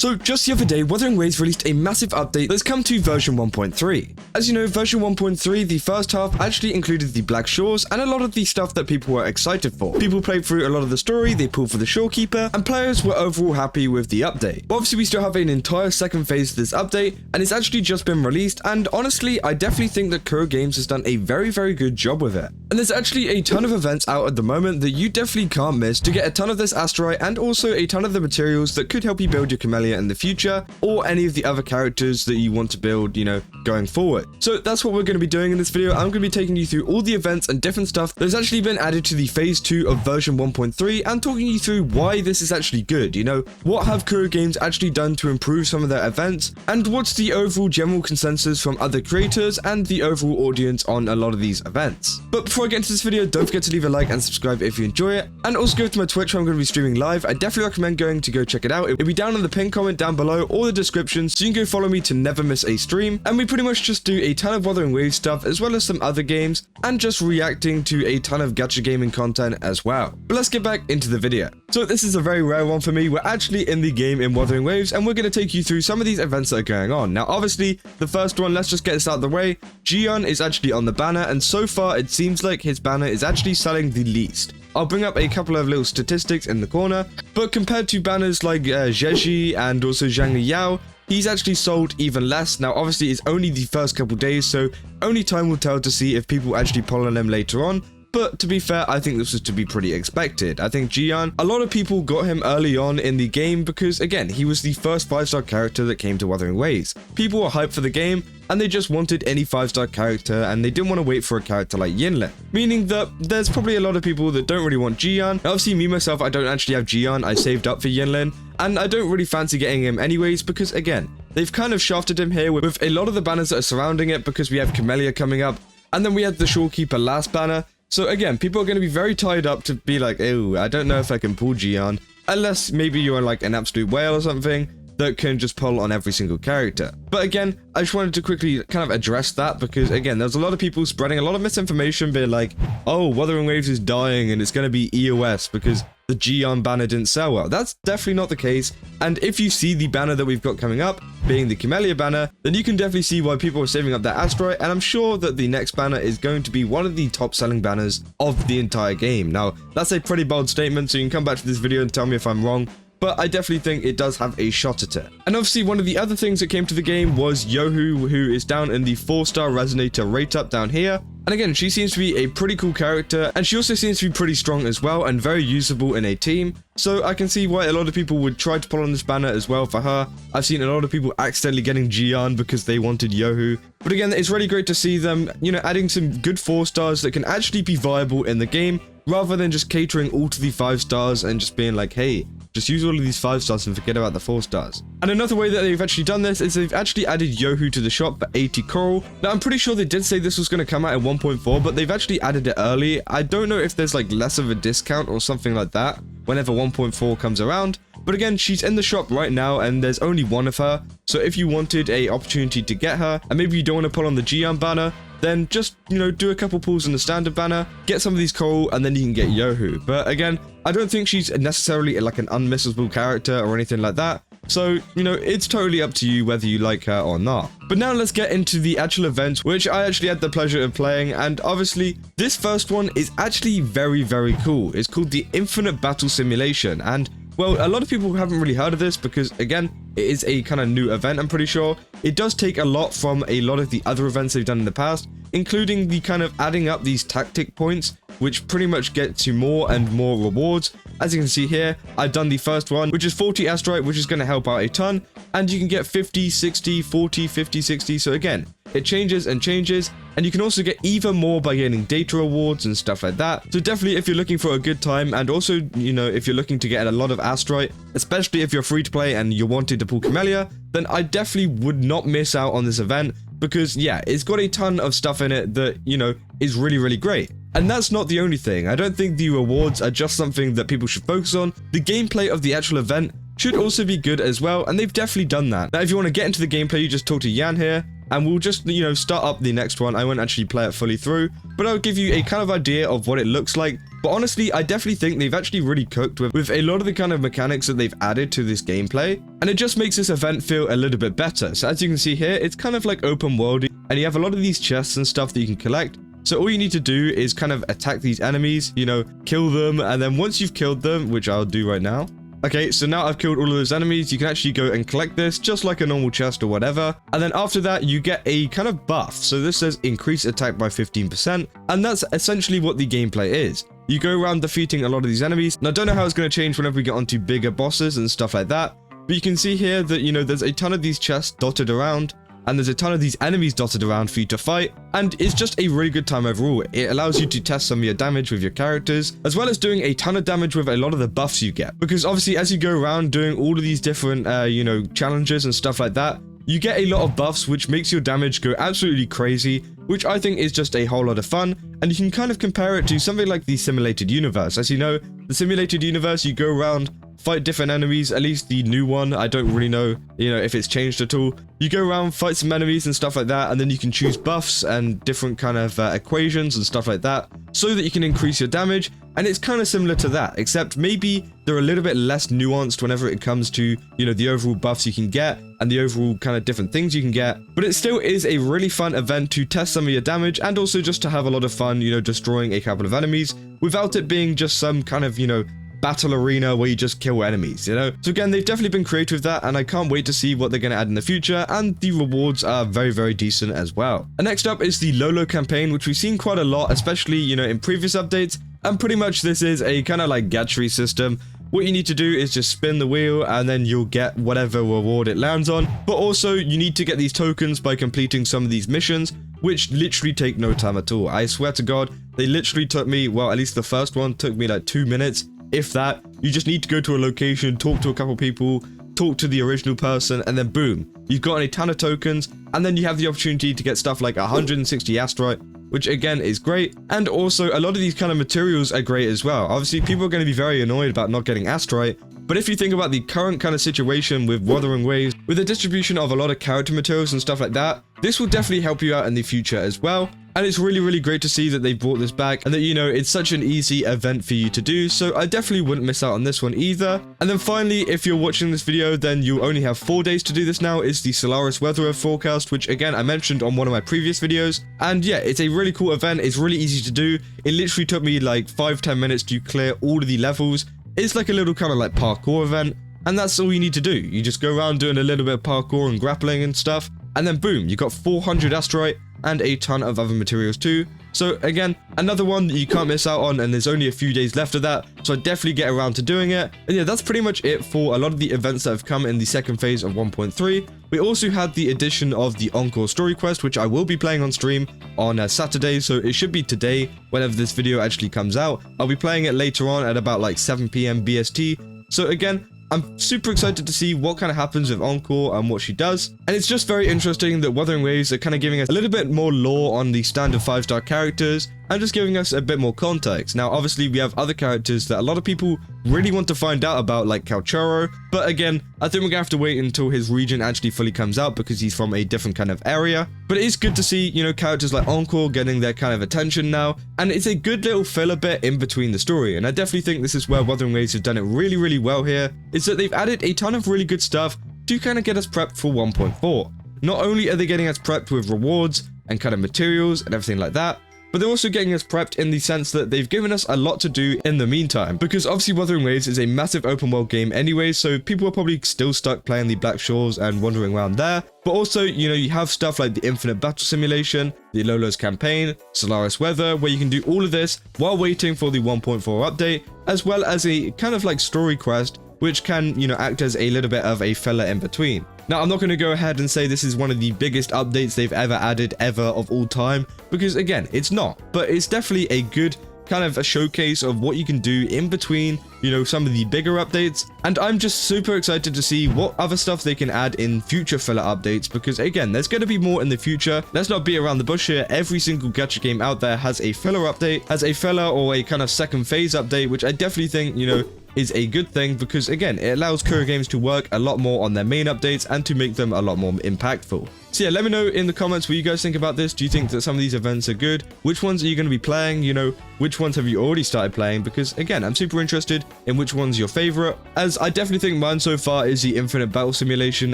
So just the other day, Wuthering Waves released a massive update that's come to version 1.3. As you know, version 1.3, the first half actually included the Black Shores and a lot of the stuff that people were excited for. People played through a lot of the story, they pulled for the Shorekeeper, and players were overall happy with the update. But obviously we still have an entire second phase to this update, and it's actually just been released, and honestly, I definitely think that Kuro Games has done a very good job with it. And there's actually a ton of events out at the moment that you definitely can't miss to get a ton of this asteroid and also a ton of the materials that could help you build your camellya in the future, or any of the other characters that you want to build, you know, going forward. So that's what we're going to be doing in this video. I'm going to be taking you through all the events and different stuff that's actually been added to the phase 2 of version 1.3 and talking you through why this is actually good. You know, what have Kuro Games actually done to improve some of their events, and what's the overall general consensus from other creators and the overall audience on a lot of these events. But before I get into this video, don't forget to leave a like and subscribe if you enjoy it, and also go to my Twitch where I'm going to be streaming live. I definitely recommend going to go check it out. It'll be down in the pinned comment down below or the description, so you can go follow me to never miss a stream. And we pretty much just do a ton of Wuthering Waves stuff as well as some other games, and just reacting to a ton of gacha gaming content as well. But let's get back into the video. So this is a very rare one for me. We're actually in the game in Wuthering Waves, and we're going to take you through some of these events that are going on. Now obviously the first one, let's just get this out of the way. Jian is actually on the banner, and so far it seems like his banner is actually selling the least. I'll bring up a couple of little statistics in the corner, but compared to banners like Zheji and also Zhang Yao, he's actually sold even less. Now obviously it's only the first couple days, so only time will tell to see if people actually pull on him later on. But to be fair, I think this was to be pretty expected. I think Jian, a lot of people got him early on in the game because, again, he was the first 5-star character that came to Wuthering Waves. People were hyped for the game, and they just wanted any 5-star character, and they didn't want to wait for a character like Yinlin. Meaning that there's probably a lot of people that don't really want Jian. Now, obviously, me, myself, I don't actually have Jian. I saved up for Yinlin, and I don't really fancy getting him anyways because, again, they've kind of shafted him here with a lot of the banners that are surrounding it because we have Camellya coming up, and then we had the Shorekeeper last banner. So again, people are going to be very tied up to be like, oh, I don't know if I can pull Jian, unless maybe you're like an absolute whale or something that can just pull on every single character. But again, I just wanted to quickly kind of address that because, again, there's a lot of people spreading a lot of misinformation, being like, oh, Wuthering Waves is dying and it's going to be EOS because the Jian banner didn't sell well. That's definitely not the case. And if you see the banner that we've got coming up, being the camellya banner, then you can definitely see why people are saving up that asteroid, and I'm sure that the next banner is going to be one of the top selling banners of the entire game. Now, that's a pretty bold statement, so you can come back to this video and tell me if I'm wrong, but I definitely think it does have a shot at it. And obviously one of the other things that came to the game was Yohu, who is down in the 4-star resonator rate up down here. And again, she seems to be a pretty cool character, and she also seems to be pretty strong as well and very usable in a team. So I can see why a lot of people would try to pull on this banner as well for her. I've seen a lot of people accidentally getting Jian because they wanted Yohu. But again, it's really great to see them, you know, adding some good 4-stars that can actually be viable in the game, rather than just catering all to the 5-stars and just being like, hey, just use all of these 5-stars and forget about the 4-stars. And another way that they've actually done this is they've actually added Yohu to the shop for 80 coral. Now, I'm pretty sure they did say this was going to come out at 1.4, but they've actually added it early. I don't know if there's like less of a discount or something like that whenever 1.4 comes around. But again, she's in the shop right now and there's only one of her. So if you wanted a opportunity to get her, and maybe you don't want to pull on the Jian banner, then just, you know, do a couple pulls in the standard banner, get some of these coral, and then you can get Yohu. But again, I don't think she's necessarily like an unmissable character or anything like that. So, you know, it's totally up to you whether you like her or not. But now let's get into the actual event, which I actually had the pleasure of playing. And obviously, this first one is actually very cool. It's called the Infinite Battle Simulation. And well, a lot of people haven't really heard of this because, again, it is a kind of new event, I'm pretty sure. It does take a lot from a lot of the other events they've done in the past, including the kind of adding up these tactic points, which pretty much get you more and more rewards. As you can see here, I've done the first one, which is 40 asteroid, which is going to help out a ton. And you can get 50, 60, 40, 50, 60. So again, it changes and changes, and you can also get even more by getting data rewards and stuff like that. So definitely if you're looking for a good time, and also, you know, if you're looking to get a lot of asteroid, especially if you're free to play and you're wanting to pull camellya, then I definitely would not miss out on this event because, yeah, it's got a ton of stuff in it that, you know, is really great. And that's not the only thing. I don't think the rewards are just something that people should focus on. The gameplay of the actual event should also be good as well, and they've definitely done that. Now, if you want to get into the gameplay, you just talk to Yan here, and we'll just, you know, start up the next one. I won't actually play it fully through, but I'll give you a kind of idea of what it looks like But honestly, I definitely think they've actually really cooked with a lot of the kind of mechanics that they've added to this gameplay, and it just makes this event feel a little bit better. So as you can see here, it's kind of like open worldy, and you have a lot of these chests and stuff that you can collect. So all you need to do is kind of attack these enemies, you know, kill them, and then once you've killed them, which I'll do right now. Okay, so now I've killed all of those enemies, you can actually go and collect this just like a normal chest or whatever. And then after that, you get a kind of buff. So this says increase attack by 15%, and that's essentially what the gameplay is. You go around defeating a lot of these enemies. Now, I don't know how it's going to change whenever we get onto bigger bosses and stuff like that, but you can see here that, you know, there's a ton of these chests dotted around, and there's a ton of these enemies dotted around for you to fight, and it's just a really good time overall. It allows you to test some of your damage with your characters, as well as doing a ton of damage with a lot of the buffs you get. Because obviously, as you go around doing all of these different, you know, challenges and stuff like that, you get a lot of buffs, which makes your damage go absolutely crazy, which I think is just a whole lot of fun. And you can kind of compare it to something like the simulated universe. As you know, the simulated universe, you go around, fight different enemies, at least the new one. I don't really know, you know, if it's changed at all. You go around, fight some enemies and stuff like that, and then you can choose buffs and different kind of equations and stuff like that, so that you can increase your damage. And it's kind of similar to that, except maybe they're a little bit less nuanced whenever it comes to, you know, the overall buffs you can get and the overall kind of different things you can get. But it still is a really fun event to test some of your damage, and also just to have a lot of fun, you know, destroying a couple of enemies without it being just some kind of, you know, battle arena where you just kill enemies, you know? So again, they've definitely been creative with that, and I can't wait to see what they're going to add in the future, and the rewards are very, very decent as well. And next up is the Lollo campaign, which we've seen quite a lot, especially, you know, in previous updates, and pretty much this is a kind of like gacha system. What you need to do is just spin the wheel, and then you'll get whatever reward it lands on. But also, you need to get these tokens by completing some of these missions, which literally take no time at all. I swear to God, they literally took me, well, at least the first one took me like 2 minutes. If that. You just need to go to a location, talk to a couple people, talk to the original person, and then boom, you've gotten a ton of tokens, and then you have the opportunity to get stuff like 160 asteroid, which again is great. And also, a lot of these kind of materials are great as well. Obviously, people are going to be very annoyed about not getting asteroid, but if you think about the current kind of situation with Wuthering Waves, with the distribution of a lot of character materials and stuff like that, this will definitely help you out in the future as well. And it's really, really great to see that they brought this back, and that, you know, it's such an easy event for you to do, so I definitely wouldn't miss out on this one either. And then finally, if you're watching this video, then you only have 4 days to do this now, is the Solaris weather forecast, which again, I mentioned on one of my previous videos. And yeah, it's a really cool event, it's really easy to do. It literally took me like 5-10 minutes to clear all of the levels. It's like a little kind of like parkour event, and that's all you need to do. You just go around doing a little bit of parkour and grappling and stuff, and then boom, you got 400 asteroid and a ton of other materials too. So again, another one that you can't miss out on, and there's only a few days left of that, so I definitely get around to doing it. And yeah, that's pretty much it for a lot of the events that have come in the second phase of 1.3. We also had the addition of the Encore story quest, which I will be playing on stream on Saturday, so it should be today whenever this video actually comes out. I'll be playing it later on at about like 7 PM BST. So again, I'm super excited to see what kind of happens with Encore and what she does. And it's just very interesting that Wuthering Waves are kind of giving us a little bit more lore on the standard 5-star characters, and just giving us a bit more context. Now, obviously, we have other characters that a lot of people really want to find out about, like Kuro, but again, I think we're gonna have to wait until his region actually fully comes out, because he's from a different kind of area. But it is good to see, you know, characters like Encore getting their kind of attention now, and it's a good little filler bit in between the story. And I definitely think this is where Wuthering Waves have done it really, really well here, is that they've added a ton of really good stuff to kind of get us prepped for 1.4. Not only are they getting us prepped with rewards and kind of materials and everything like that, but they're also getting us prepped in the sense that they've given us a lot to do in the meantime. Because obviously Wuthering Waves is a massive open world game anyway, so people are probably still stuck playing the Black Shores and wandering around there. But also, you know, you have stuff like the Infinite Battle Simulation, the Lollo's campaign, Solaris Weather, where you can do all of this while waiting for the 1.4 update, as well as a kind of like story quest, which can, you know, act as a little bit of a filler in between. Now, I'm not going to go ahead and say this is one of the biggest updates they've ever added of all time, because again, it's not, but it's definitely a good kind of a showcase of what you can do in between, you know, some of the bigger updates. And I'm just super excited to see what other stuff they can add in future filler updates, because again, there's going to be more in the future. Let's not be around the bush here. Every single gacha game out there has a filler update, has a filler or a kind of second phase update, which I definitely think, you know, is a good thing, because again, it allows Kuro Games to work a lot more on their main updates and to make them a lot more impactful. So yeah, let me know in the comments what you guys think about this. Do you think that some of these events are good? Which ones are you going to be playing? You know, which ones have you already started playing? Because again, I'm super interested in which one's your favorite, as I definitely think mine so far is the Infinite Battle Simulation,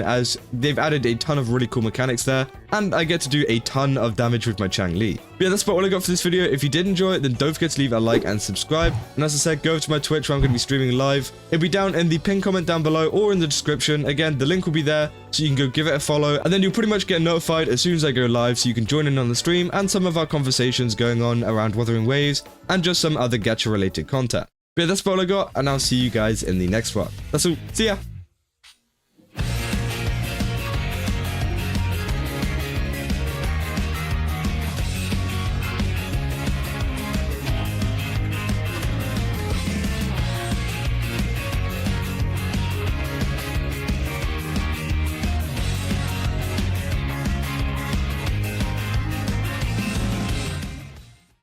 as they've added a ton of really cool mechanics there, and I get to do a ton of damage with my Chang-Li. But yeah, that's about all I got for this video. If you did enjoy it, then don't forget to leave a like and subscribe. And as I said, go over to my Twitch where I'm going to be streaming live. It'll be down in the pinned comment down below or in the description. Again, the link will be there, so you can go give it a follow, and then you'll pretty much get notified as soon as I go live, so you can join in on the stream and some of our conversations going on around Wuthering Waves and just some other gacha related content. But yeah, that's about all I got, and I'll see you guys in the next one. That's all. See ya!